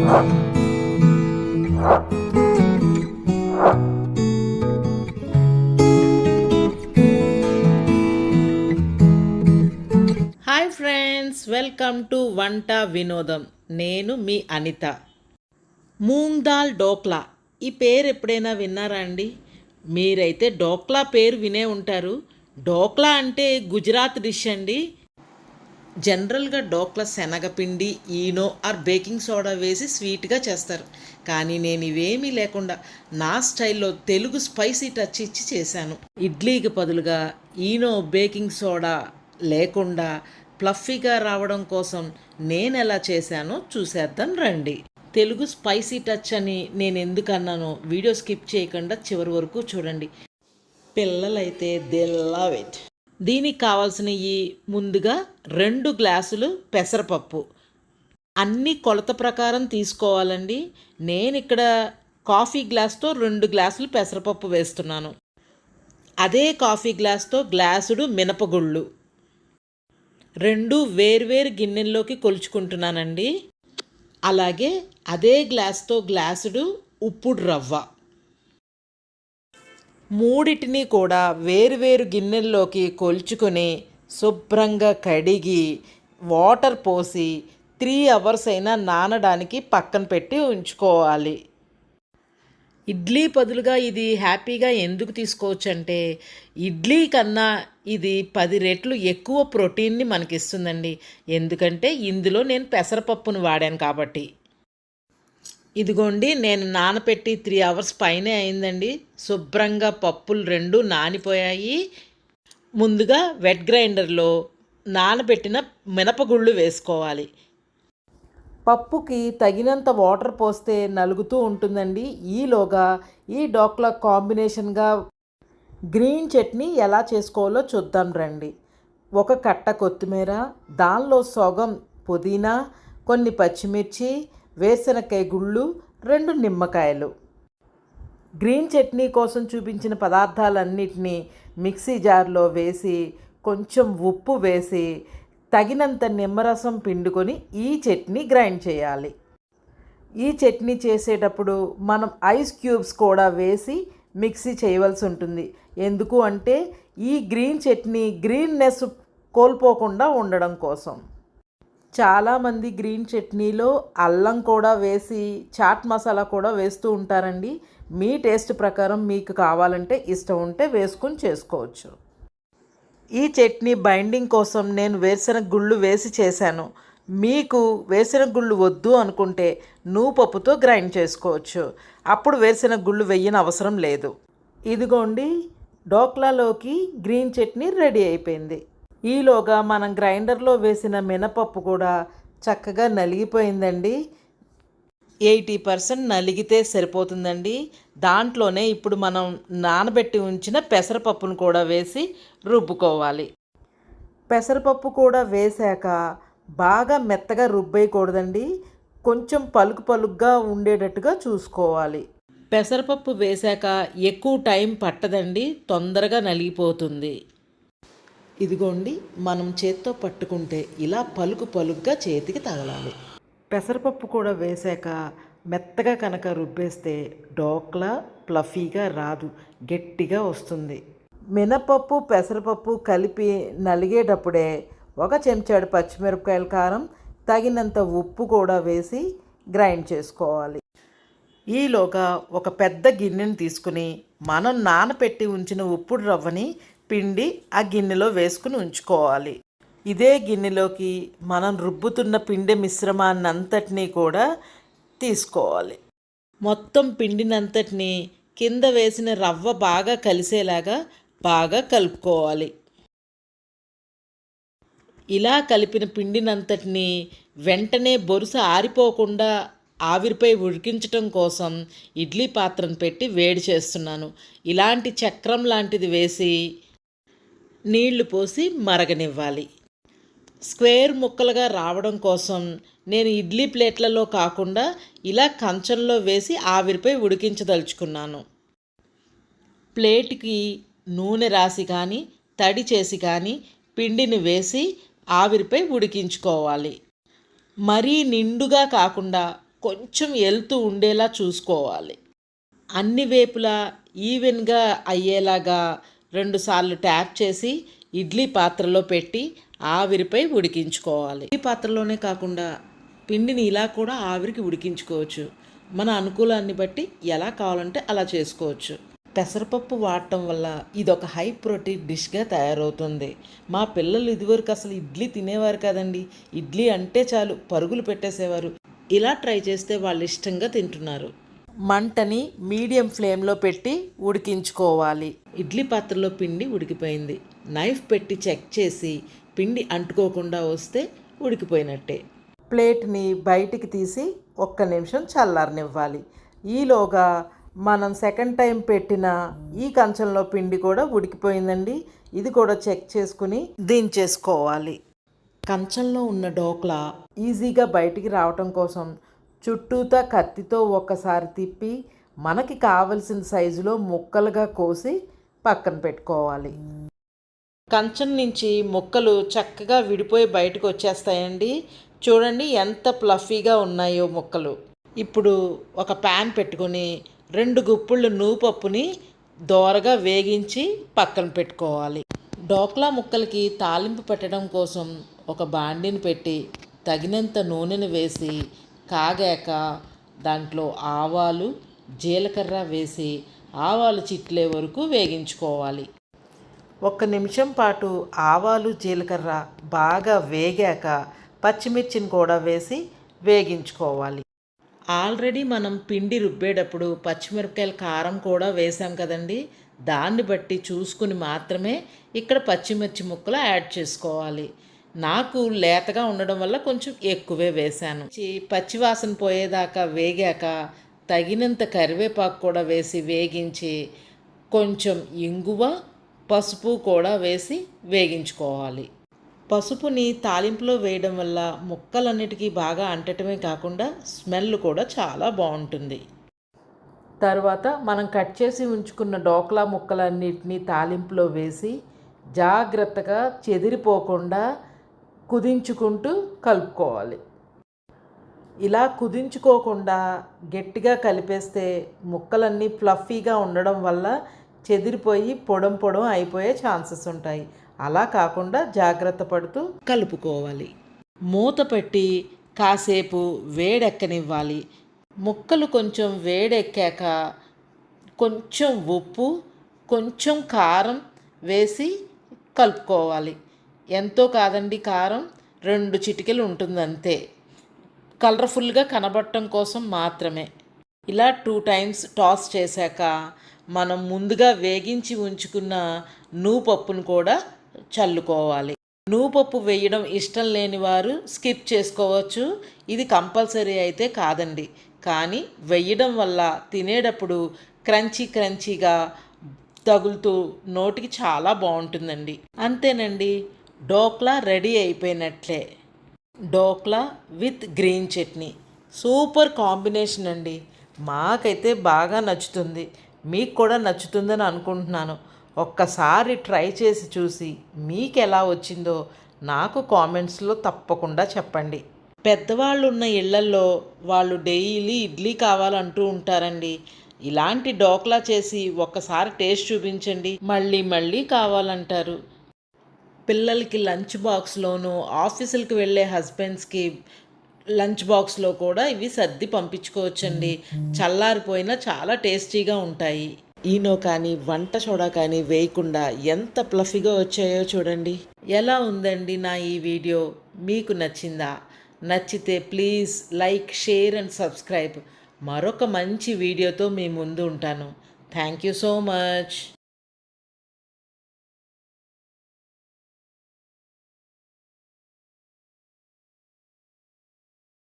Hi friends, welcome to వంట వినోదం. నేను మీ అనిత. మూంగ్ దాల్ డోక్లా ఈ పేరు ఎప్పుడైనా విన్నారా అండి? మీరైతే డోక్లా పేరు వినే ఉంటారు. డోక్లా అంటే గుజరాత్ డిష్ అండి. జనరల్గా డోక్లా శనగపిండి, ఈనో ఆర్ బేకింగ్ సోడా వేసి స్వీట్గా చేస్తారు. కానీ నేను ఇవేమీ లేకుండా నా స్టైల్లో తెలుగు స్పైసీ టచ్ ఇచ్చి చేశాను. ఇడ్లీకి బదులుగా ఈనో బేకింగ్ సోడా లేకుండా ఫ్లఫీగా రావడం కోసం నేను ఎలా చేశానో చూసేద్దాం రండి. తెలుగు స్పైసీ టచ్ అని నేను ఎందుకు అన్నానో వీడియో స్కిప్ చేయకుండా చివరి వరకు చూడండి. పిల్లలైతే దే లవ్ ఇట్. దీనికి కావాల్సినవి ముందుగా 2 గ్లాసులు పెసరపప్పు. అన్ని కొలత ప్రకారం తీసుకోవాలండి. నేను ఇక్కడ కాఫీ గ్లాస్తో 2 గ్లాసులు పెసరపప్పు వేస్తున్నాను. అదే కాఫీ గ్లాస్తో గ్లాసుడు మినపగుళ్ళు. 2 వేర్వేరు గిన్నెల్లోకి కొలుచుకుంటున్నానండి. అలాగే అదే గ్లాస్తో గ్లాసుడు ఉప్పుడు రవ్వ. మూడిటిని కూడా వేరువేరు గిన్నెల్లోకి కొలుచుకొని శుభ్రంగా కడిగి వాటర్ పోసి 3 అవర్స్ అయినా నానడానికి పక్కన పెట్టి ఉంచుకోవాలి. ఇడ్లీ బదులుగా ఇది హ్యాపీగా ఎందుకు తీసుకోవచ్చు అంటే, ఇడ్లీ కన్నా ఇది 10 రెట్లు ఎక్కువ ప్రోటీన్ని మనకిస్తుందండి. ఎందుకంటే ఇందులో నేను పెసరపప్పును వాడాను కాబట్టి. ఇదిగోండి, నేను నానపెట్టి 3 అవర్స్ పైనే అయిందండి. శుభ్రంగా పప్పులు 2 నానిపోయాయి. ముందుగా వెట్ గ్రైండర్లో నానబెట్టిన మినపగుళ్ళు వేసుకోవాలి. పప్పుకి తగినంత వాటర్ పోస్తే నలుగుతూ ఉంటుందండి. ఈలోగా ఈ డోక్లా కాంబినేషన్గా గ్రీన్ చట్నీ ఎలా చేసుకోవాలో చూద్దాం రండి. 1 కట్ట కొత్తిమీర, దానిలో సగం పుదీనా, కొన్ని పచ్చిమిర్చి, వేరుశనగకాయ గుళ్ళు, 2 నిమ్మకాయలు. గ్రీన్ చట్నీ కోసం చూపించిన పదార్థాలన్నిటినీ మిక్సీ జార్లో వేసి కొంచెం ఉప్పు వేసి తగినంత నిమ్మరసం పిండుకొని ఈ చట్నీ గ్రైండ్ చేయాలి. ఈ చట్నీ చేసేటప్పుడు మనం ఐస్ క్యూబ్స్ కూడా వేసి మిక్సీ చేయవలసి ఉంటుంది. ఎందుకు అంటే ఈ గ్రీన్ చట్నీ గ్రీన్నెస్ కోల్పోకుండా ఉండడం కోసం. చాలామంది గ్రీన్ చట్నీలో అల్లం కూడా వేసి చాట్ మసాలా కూడా వేస్తూ ఉంటారండి. మీ టేస్ట్ ప్రకారం మీకు కావాలంటే ఇష్టం ఉంటే వేసుకొని చేసుకోవచ్చు. ఈ చట్నీ బైండింగ్ కోసం నేను వేరుశనగ గుళ్ళు వేసి చేశాను. మీకు వేరుశనగ గుళ్ళు వద్దు అనుకుంటే నువ్వుపప్పుతో గ్రైండ్ చేసుకోవచ్చు. అప్పుడు వేరుశనగ గుళ్ళు వేయని అవసరం లేదు. ఇదిగోండి, డోక్లాలోకి గ్రీన్ చట్నీ రెడీ అయిపోయింది. ఈలోగా మనం గ్రైండర్లో వేసిన మినపప్పు కూడా చక్కగా నలిగిపోయిందండి. 80% నలిగితే సరిపోతుందండి. దాంట్లోనే ఇప్పుడు మనం నానబెట్టి ఉంచిన పెసరపప్పును కూడా వేసి రుబ్బుకోవాలి. పెసరపప్పు కూడా వేశాక బాగా మెత్తగా రుబ్బేయకూడదండి. కొంచెం పలుకు పలుకుగా ఉండేటట్టుగా చూసుకోవాలి. పెసరపప్పు వేశాక ఎక్కువ టైం పట్టదండి, తొందరగా నలిగిపోతుంది. ఇదిగోండి, మనం చేత్తో పట్టుకుంటే ఇలా పలుకు పలుకుగా చేతికి తగలాలి. పెసరపప్పు కూడా వేశాక మెత్తగా కనుక రుబ్బేస్తే డోక్లా ఫ్లఫీగా రాదు, గట్టిగా వస్తుంది. మినపప్పు పెసరపప్పు కలిపి నలిగేటప్పుడే 1 చెంచాడు పచ్చిమిరపకాయల కారం, తగినంత ఉప్పు కూడా వేసి గ్రైండ్ చేసుకోవాలి. ఈలోగా ఒక పెద్ద గిన్నెని తీసుకుని మనం నానపెట్టి ఉంచిన ఉప్పుడు రవ్వని పిండి ఆ గిన్నెలో వేసుకుని ఉంచుకోవాలి. ఇదే గిన్నెలోకి మనం రుబ్బుతున్న పిండి మిశ్రమాన్నంతటినీ కూడా తీసుకోవాలి. మొత్తం పిండినంతటినీ కింద వేసిన రవ్వ బాగా కలిసేలాగా బాగా కలుపుకోవాలి. ఇలా కలిపిన పిండినంతటినీ వెంటనే బొరుస ఆరిపోకుండా ఆవిరిపై ఉడికించటం కోసం ఇడ్లీ పాత్రను పెట్టి వేడి చేస్తున్నాను. ఇలాంటి చక్రం లాంటిది వేసి నీళ్లు పోసి మరగనివ్వాలి. స్క్వేర్ ముక్కలుగా రావడం కోసం నేను ఇడ్లీ ప్లేట్లలో కాకుండా ఇలా కంచంలో వేసి ఆవిరిపై ఉడికించదలుచుకున్నాను. ప్లేట్కి నూనె రాసి కానీ తడి చేసి కానీ పిండిని వేసి ఆవిరిపై ఉడికించుకోవాలి. మరీ నిండుగా కాకుండా కొంచెం వెళ్తూ ఉండేలా చూసుకోవాలి. అన్ని వేపులా ఈవెన్గా అయ్యేలాగా 2 సార్లు ట్యాప్ చేసి ఇడ్లీ పాత్రలో పెట్టి ఆవిరిపై ఉడికించుకోవాలి. ఈ పాత్రలోనే కాకుండా పిండిని ఇలా కూడా ఆవిరికి ఉడికించుకోవచ్చు. మన అనుకూలాన్ని బట్టి ఎలా కావాలంటే అలా చేసుకోవచ్చు. పెసరపప్పు వాడటం వల్ల ఇదొక హై ప్రోటీన్ డిష్గా తయారవుతుంది. మా పిల్లలు ఇదివరకు అసలు ఇడ్లీ తినేవారు కదండి. ఇడ్లీ అంటే చాలు పరుగులు పెట్టేసేవారు. ఇలా ట్రై చేస్తే వాళ్ళు ఇష్టంగా తింటున్నారు. మంటని మీడియం ఫ్లేమ్లో పెట్టి ఉడికించుకోవాలి. ఇడ్లీ పాత్రలో పిండి ఉడికిపోయింది. నైఫ్ పెట్టి చెక్ చేసి పిండి అంటుకోకుండా వస్తే ఉడికిపోయినట్టే. ప్లేట్ని బయటికి తీసి 1 నిమిషం చల్లారనివ్వాలి. ఈలోగా మనం సెకండ్ టైం పెట్టిన ఈ కంచంలో పిండి కూడా ఉడికిపోయిందండి. ఇది కూడా చెక్ చేసుకుని దించేసుకోవాలి. కంచంలో ఉన్న డోక్లా ఈజీగా బయటికి రావటం కోసం చుట్టూతా కత్తితో ఒక్కసారి తిప్పి మనకి కావలసిన సైజులో ముక్కలుగా కోసి పక్కన పెట్టుకోవాలి. కంచం నుంచి ముక్కలు చక్కగా విడిపోయి బయటకు వచ్చేస్తాయండి. చూడండి ఎంత ఫ్లఫీగా ఉన్నాయో ముక్కలు. ఇప్పుడు ఒక ప్యాన్ పెట్టుకొని 2 గుప్పుళ్ళు నువ్వుపప్పుని దోరగా వేగించి పక్కన పెట్టుకోవాలి. డోక్లా ముక్కలకి తాలింపు పెట్టడం కోసం ఒక బాండిని పెట్టి తగినంత నూనెను వేసి కాగాక దాంట్లో ఆవాలు జీలకర్ర వేసి ఆవాలు చిట్లే వరకు వేగించుకోవాలి. 1 నిమిషం పాటు ఆవాలు జీలకర్ర బాగా వేగాక పచ్చిమిర్చిని కూడా వేసి వేగించుకోవాలి. ఆల్రెడీ మనం పిండి రుబ్బేటప్పుడు పచ్చిమిరపకాయల కారం కూడా వేసాం కదండి. దాన్ని బట్టి చూసుకుని మాత్రమే ఇక్కడ పచ్చిమిర్చి ముక్కలు యాడ్ చేసుకోవాలి. నాకు లేతగా ఉండడం వల్ల కొంచెం ఎక్కువే వేశాను. పచ్చివాసన పోయేదాకా వేగాక తగినంత కరివేపాకు కూడా వేసి వేగించి కొంచెం ఇంగువ పసుపు కూడా వేసి వేగించుకోవాలి. పసుపుని తాలింపులో వేయడం వల్ల ముక్కలన్నిటికీ బాగా అంటటమే కాకుండా స్మెల్ కూడా చాలా బాగుంటుంది. తర్వాత మనం కట్ చేసి ఉంచుకున్న డోక్లా ముక్కలన్నిటినీ తాలింపులో వేసి జాగ్రత్తగా చెదిరిపోకుండా కుదించుకుంటూ కలుపుకోవాలి. ఇలా కుదించుకోకుండా గట్టిగా కలిపేస్తే ముక్కలన్నీ ఫ్లఫీగా ఉండడం వల్ల చెదిరిపోయి పొడం పొడం అయిపోయే ఛాన్సెస్ ఉంటాయి. అలా కాకుండా జాగ్రత్త పడుతూ కలుపుకోవాలి. మూత పెట్టి కాసేపు వేడెక్కనివ్వాలి. ముక్కలు కొంచెం వేడెక్కాక కొంచెం ఉప్పు కొంచెం కారం వేసి కలుపుకోవాలి. ఎంతో కాదండి, కారం 2 చిటికెలు ఉంటుంది అంతే. కలర్ఫుల్గా కనబడటం కోసం మాత్రమే. ఇలా 2 టైమ్స్ టాస్ చేశాక మనం ముందుగా వేగించి ఉంచుకున్న నువ్వుపప్పును కూడా చల్లుకోవాలి. నువ్వుపప్పు వేయడం ఇష్టం లేని వారు స్కిప్ చేసుకోవచ్చు. ఇది కంపల్సరీ అయితే కాదండి. కానీ వేయడం వల్ల తినేటప్పుడు క్రంచీగా తగులుతూ నోటికి చాలా బాగుంటుందండి. అంతేనండి, డోక్లా రెడీ అయిపోయినట్లే. Dhokla with green chutney super combination అండి. మాకైతే బాగా నచ్చుతుంది. మీకు కూడా నచ్చుతుందని అనుకుంటున్నాను. ఒక్కసారి ట్రై చేసి చూసి మీకు ఎలా వచ్చిందో నాకు కామెంట్స్లో తప్పకుండా చెప్పండి. పెద్దవాళ్ళు ఉన్న ఇళ్లల్లో వాళ్ళు డైలీ ఇడ్లీ కావాలంటూ ఉంటారండి. ఇలాంటి డోక్లా చేసి ఒక్కసారి టేస్ట్ చూపించండి, మళ్ళీ మళ్ళీ కావాలంటారు. పిల్లలకి లంచ్ బాక్స్లోనూ, ఆఫీసులకు వెళ్ళే హస్బెండ్స్కి లంచ్ బాక్స్లో కూడా ఇవి సర్ది పంపించుకోవచ్చండి. చల్లారిపోయినా చాలా టేస్టీగా ఉంటాయి. ఈనో కానీ వంట సోడా కానీ వేయకుండా ఎంత ప్లఫీగా వచ్చాయో చూడండి. ఎలా ఉందండి నా ఈ వీడియో? మీకు నచ్చిందా? నచ్చితే please like, share and subscribe. మరొక మంచి వీడియోతో మీ ముందు ఉంటాను. Thank you so much.